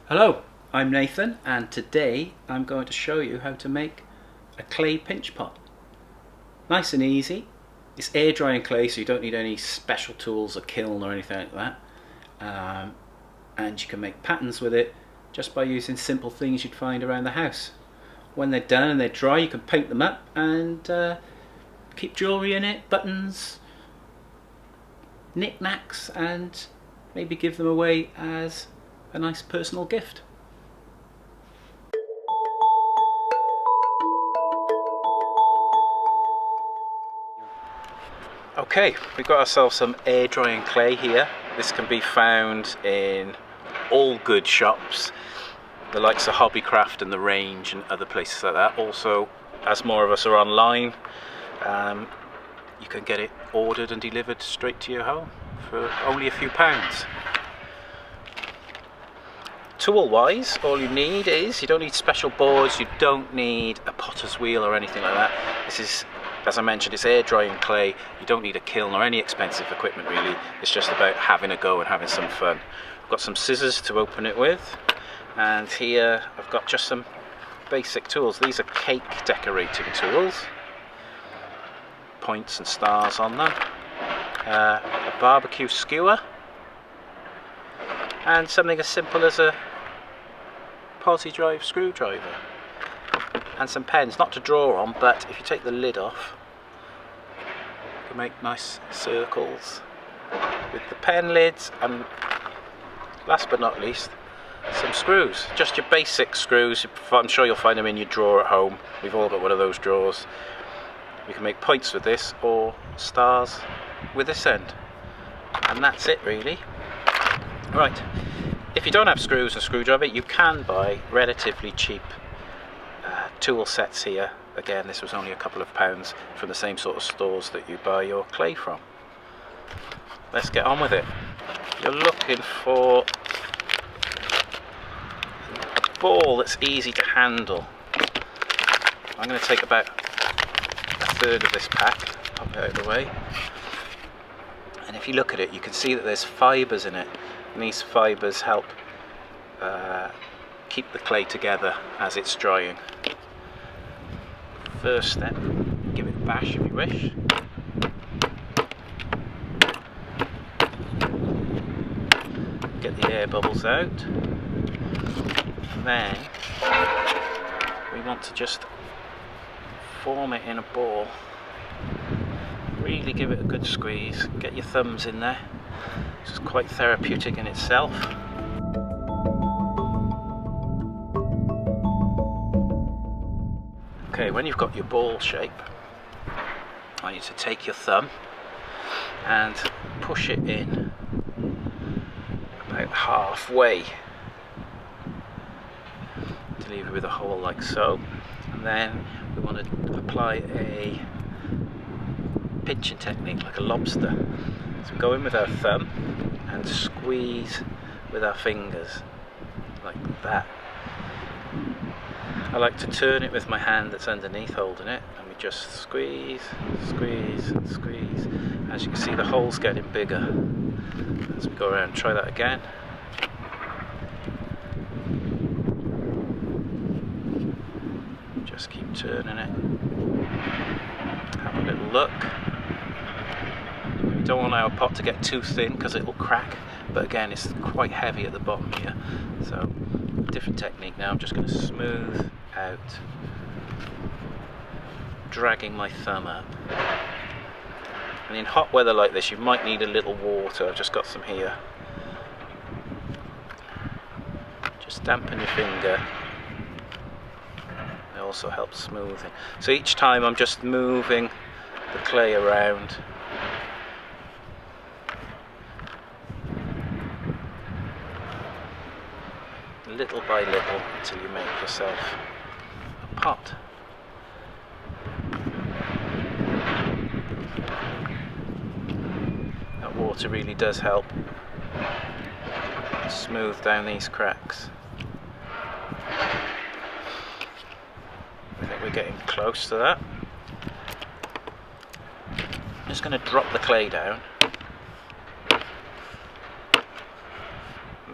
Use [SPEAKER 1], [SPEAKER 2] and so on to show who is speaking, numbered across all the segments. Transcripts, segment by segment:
[SPEAKER 1] Hello, I'm Nathan, and today I'm going to show you how to make a clay pinch pot. Nice and easy. It's air drying clay, so you don't need any special tools or kiln or anything like that. And you can make patterns with it just by using simple things you'd find around the house. When they're done and they're dry, you can paint them up and keep jewellery in it, buttons, knickknacks, and maybe give them away as a nice personal gift. Okay, we've got ourselves some air drying clay here. This can be found in all good shops, the likes of Hobbycraft and The Range and other places like that. Also, as more of us are online, you can get it ordered and delivered straight to your home for only a few pounds. Tool wise, all you need is, you don't need special boards, you don't need a potter's wheel or anything like that. This is, as I mentioned, it's air drying clay. You don't need a kiln or any expensive equipment really. It's just about having a go and having some fun. I've got some scissors to open it with, and here I've got just some basic tools. These are cake decorating tools, points and stars on them, a barbecue skewer, and something as simple as a posi drive screwdriver, and some pens, not to draw on, but if you take the lid off you can make nice circles with the pen lids, and last but not least some screws, just your basic screws. I'm sure you'll find them in your drawer at home. We've all got one of those drawers. You can make points with this or stars with this end, and that's it really. Right, if you don't have screws and screwdriver, you can buy relatively cheap tool sets here. Again, this was only a couple of pounds from the same sort of stores that you buy your clay from. Let's get on with it. You're looking for a ball that's easy to handle. I'm going to take about a third of this pack, pop it out of the way. And if you look at it, you can see that there's fibres in it. And these fibres help keep the clay together as it's drying. First step, give it a bash if you wish. Get the air bubbles out. And then we want to just form it in a ball. Really give it a good squeeze. Get your thumbs in there. This is quite therapeutic in itself. Okay, when you've got your ball shape, I want you to take your thumb and push it in about halfway to leave it with a hole like so. And then we want to apply a pinching technique like a lobster. So we go in with our thumb and squeeze with our fingers like that. I like to turn it with my hand that's underneath holding it, and we just squeeze, squeeze, squeeze. As you can see, the hole's getting bigger as we go around. Try that again. Just keep turning it. Have a little look. We don't want our pot to get too thin because it will crack, but again, it's quite heavy at the bottom here. So, different technique now. I'm just going to smooth out, dragging my thumb up. And in hot weather like this, you might need a little water. I've just got some here. Just dampen your finger. It also helps smoothing. So each time I'm just moving the clay around. Little by little until you make yourself a pot. That water really does help smooth down these cracks. I think we're getting close to that. I'm just going to drop the clay down,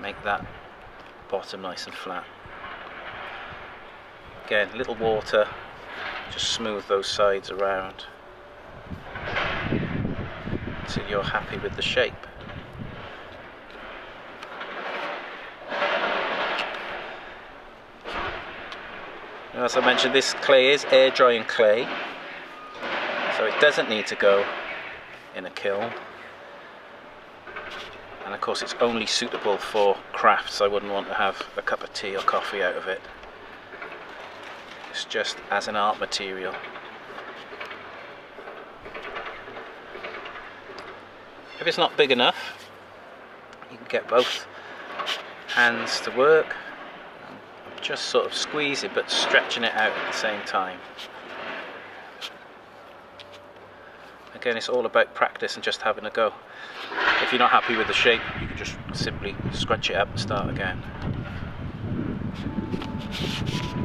[SPEAKER 1] make that bottom nice and flat. Again, little water, just smooth those sides around until you're happy with the shape. Now, as I mentioned, this clay is air drying clay, so it doesn't need to go in a kiln. And of course it's only suitable for crafts. I wouldn't want to have a cup of tea or coffee out of it. It's just as an art material. If it's not big enough, you can get both hands to work. I'm just sort of squeezing but stretching it out at the same time. Again, it's all about practice and just having a go. If you're not happy with the shape, you can just simply scrunch it up and start again.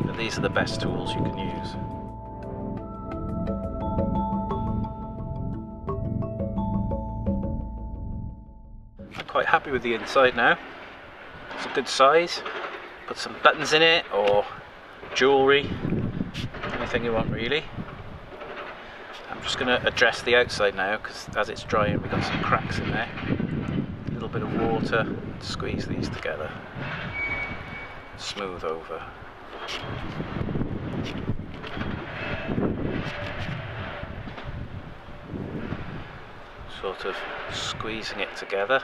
[SPEAKER 1] But these are the best tools you can use. I'm quite happy with the inside now. It's a good size. Put some buttons in it or jewellery, anything you want really. I'm just going to address the outside now because as it's drying we've got some cracks in there. A little bit of water, squeeze these together, smooth over. Sort of squeezing it together.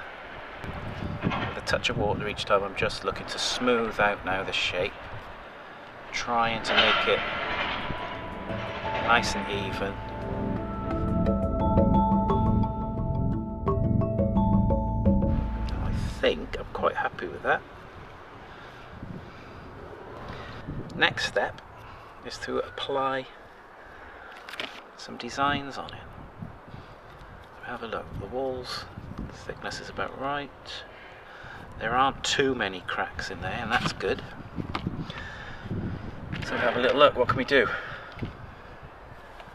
[SPEAKER 1] With a touch of water each time. I'm just looking to smooth out now the shape, trying to make it nice and even. I think I'm quite happy with that. Next step is to apply some designs on it. Have a look. The walls, the thickness is about right. There aren't too many cracks in there, and that's good. So have a little look. What can we do?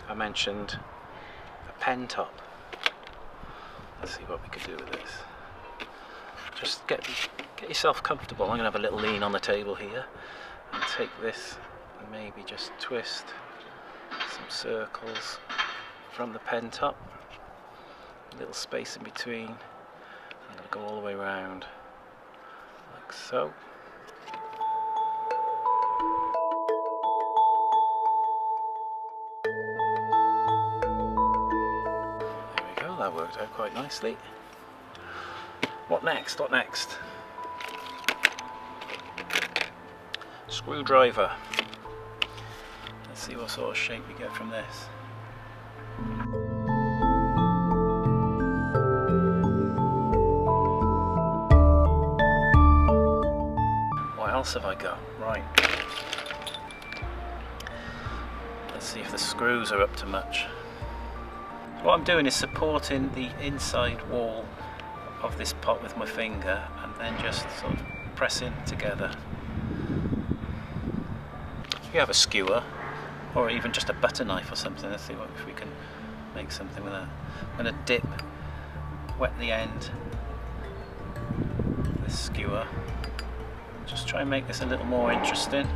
[SPEAKER 1] I mentioned a pen top. Let's see what we could do with this. Just get yourself comfortable. I'm going to have a little lean on the table here and take this and maybe just twist some circles from the pen top. A little space in between. I'm going to go all the way around like so. There we go, that worked out quite nicely. What next? What next? Screwdriver. Let's see what sort of shape we get from this. What else have I got? Right. Let's see if the screws are up to much. What I'm doing is supporting the inside wall of this pot with my finger and then just sort of pressing together. If you have a skewer or even just a butter knife or something, let's see if we can make something with that. I'm going to dip, wet the end with this skewer. Just try and make this a little more interesting.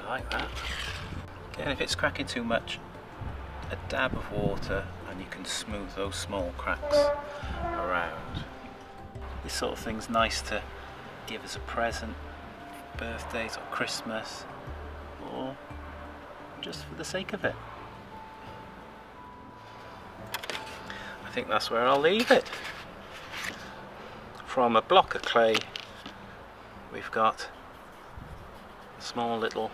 [SPEAKER 1] I like that. Again, if it's cracking too much, a dab of water and you can smooth those small cracks around. This sort of thing's nice to give as a present, birthdays or Christmas, or just for the sake of it. I think that's where I'll leave it. From a block of clay, we've got a small little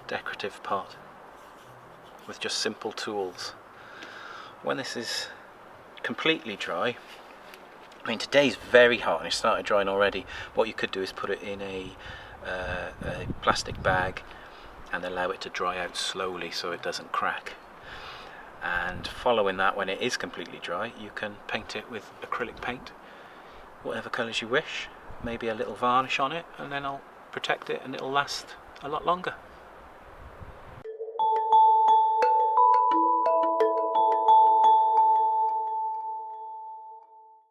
[SPEAKER 1] decorative pot with just simple tools. When this is completely dry, I mean today's very hot and it started drying already, what you could do is put it in a plastic bag and allow it to dry out slowly so it doesn't crack. and following that, when it is completely dry, you can paint it with acrylic paint, whatever colours you wish, maybe a little varnish on it, and then I'll protect it and it'll last a lot longer.